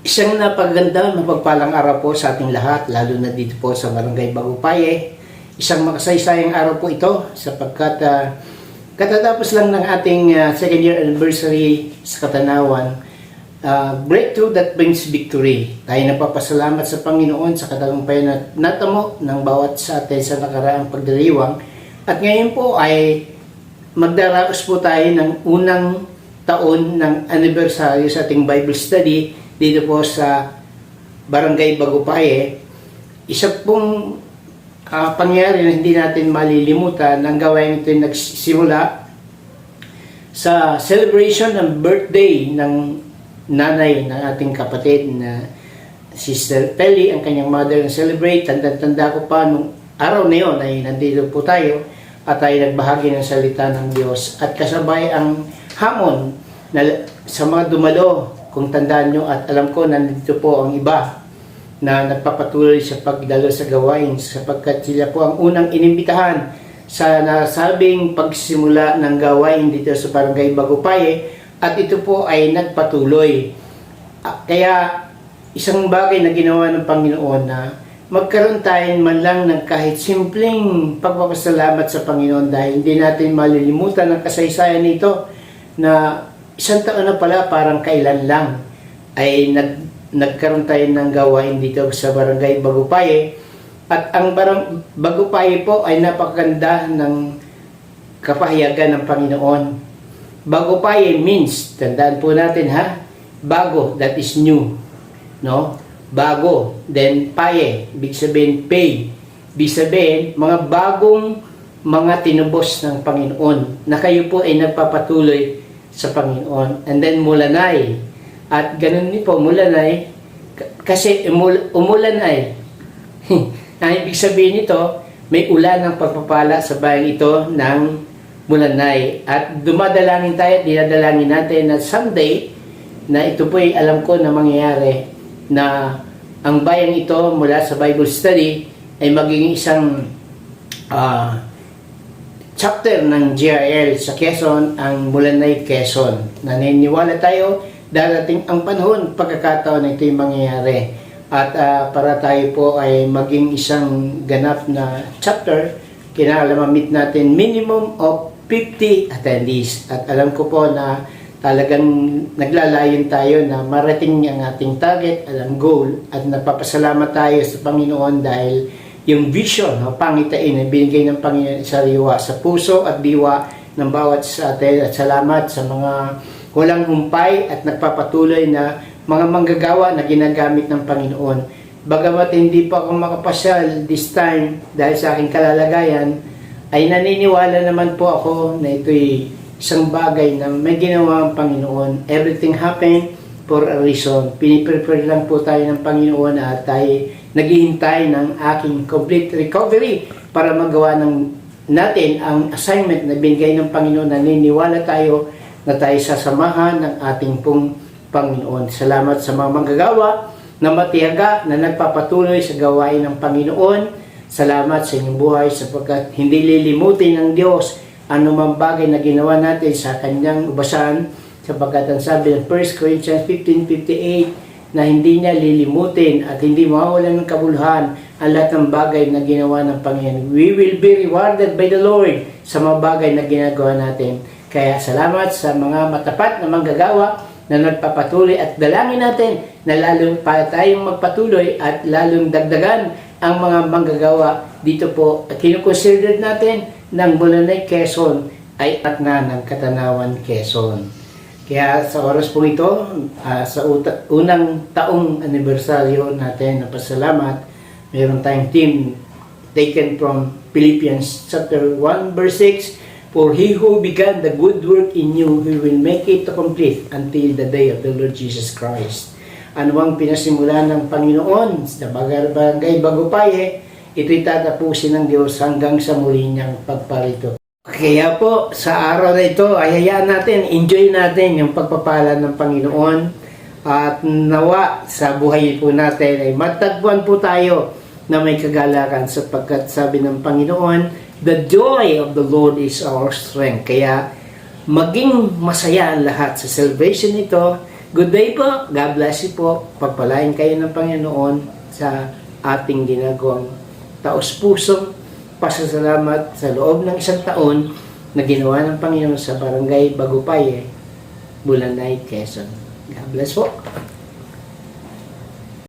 Isang napaganda, mapagpalang araw po sa ating lahat, lalo na dito po sa Barangay Bagupaye. Isang makasaysayang araw po ito sapagkat katatapos lang ng ating second year anniversary sa Katanawan. Breakthrough that brings victory. Tayo napapasalamat sa Panginoon sa katagumpayan na natamo ng bawat sa atin sa nakaraang pagdiriwang. At ngayon po ay magdaraos po tayo ng unang taon ng anniversary sa ating Bible study dito po sa Barangay Bagupaye. Isa pong pangyari na hindi natin malilimutan ng gawain ito yung nagsimula sa celebration ng birthday ng nanay ng ating kapatid na Sister Pelly, ang kanyang mother na celebrate. Tanda ko pa nung araw na yun ay nandito po tayo at tayo nagbahagi ng salita ng Diyos at kasabay ang hamon na sa mga dumalo. Kung tandaan nyo at alam ko nandito po ang iba na nagpapatuloy sa pagdalo sa gawain sapagkat sila po ang unang inimbitahan sa nasabing pagsimula ng gawain dito sa Barangay Bagupaye at ito po ay nagpatuloy. Kaya isang bagay na ginawa ng Panginoon na magkaroon tayo man lang ng kahit simpleng pagpapasalamat sa Panginoon dahil hindi natin malilimutan ang kasaysayan nito na isang taon na pala, parang kailan lang ay nagkaroon tayo ng gawain dito sa Barangay Bagupaye. At ang Bagupaye po ay napakaganda ng kapahayagan ng Panginoon. Bagupaye means, tandaan po natin ha, bago, that is new. No? Bago, then paye, ibig sabihin pay. Ibig sabihin, mga bagong mga tinubos ng Panginoon na kayo po ay nagpapatuloy sa Panginoon. And then mulanay. At ganun din po, mulanay, kasi umulanay. Ang ibig sabihin nito, may ulan ng pagpapala sa bayang ito ng mulanay. At dumadalangin tayo, dinadalangin natin na someday, na ito po ay alam ko na mangyayari, na ang bayang ito mula sa Bible study ay magiging isang chapter ng GIL sa Quezon, ang Mulanay, Quezon. Naniniwala tayo, darating ang panahon, pagkakataon na ito'y mangyayari. At para tayo po ay maging isang ganap na chapter, kinakailangan ma-meet natin minimum of 50 attendees. At alam ko po na talagang naglalayon tayo na marating ang ating target at ang goal. At nagpapasalamat tayo sa Panginoon dahil yung vision, pangitain na binigay ng Panginoon sariwa sa puso at diwa ng bawat sa atin. At salamat sa mga walang humpay at nagpapatuloy na mga manggagawa na ginagamit ng Panginoon. Bagamat hindi pa ako makapasyal this time dahil sa aking kalalagayan, ay naniniwala naman po ako na ito'y isang bagay na may ginawa ang Panginoon. Everything happened for a reason. Piniprepare lang po tayo ng Panginoon at tayo naghihintay ng aking complete recovery para magawa natin ang assignment na binigay ng Panginoon. Naniniwala tayo na tayo sasamahan ng ating pong Panginoon. Salamat sa mga manggagawa na matiyaga na nagpapatuloy sa gawain ng Panginoon. Salamat sa inyong buhay sapagkat hindi lilimutin ng Diyos anumang bagay na ginawa natin sa kanyang ubasan sapagkat ang sabi ng 1 Corinthians 15:58 na hindi niya lilimutin at hindi mawawalan ng kabuluhan ang lahat ng bagay na ginawa ng Panginoon. We will be rewarded by the Lord sa mga bagay na ginagawa natin. Kaya salamat sa mga matapat na manggagawa na nagpapatuloy at dalangin natin na lalong pa tayong magpatuloy at lalong dagdagan ang mga manggagawa dito po. At kinukonsider natin ng Mulanay, Quezon ay at na ng Katanawan, Quezon. Kaya sa oras po ito, sa unang taong anibersaryo natin na pasalamat, mayroon tayong team taken from Philippians chapter 1 verse 6, "For he who began the good work in you, he will make it to complete until the day of the Lord Jesus Christ." Ano ang pinasimulan ng Panginoon sa Barangay Bagupaye, ito'y tatapusin ng Diyos hanggang sa muli niyang pagparito. Kaya po, sa araw na ito, ay hayaan natin, enjoy natin yung pagpapala ng Panginoon at nawa sa buhay po natin ay matagpuan po tayo na may kagalakan sapagkat sabi ng Panginoon, "The joy of the Lord is our strength." Kaya maging masaya ang lahat sa celebration nito Good day po. God bless you po. Pagpalain kayo ng Panginoon sa ating ginagawang taos-pusong pasasalamat sa loob ng isang taon na ginawa ng Panginoon sa Barangay Bagupay, Bulanay, Quezon. God bless po.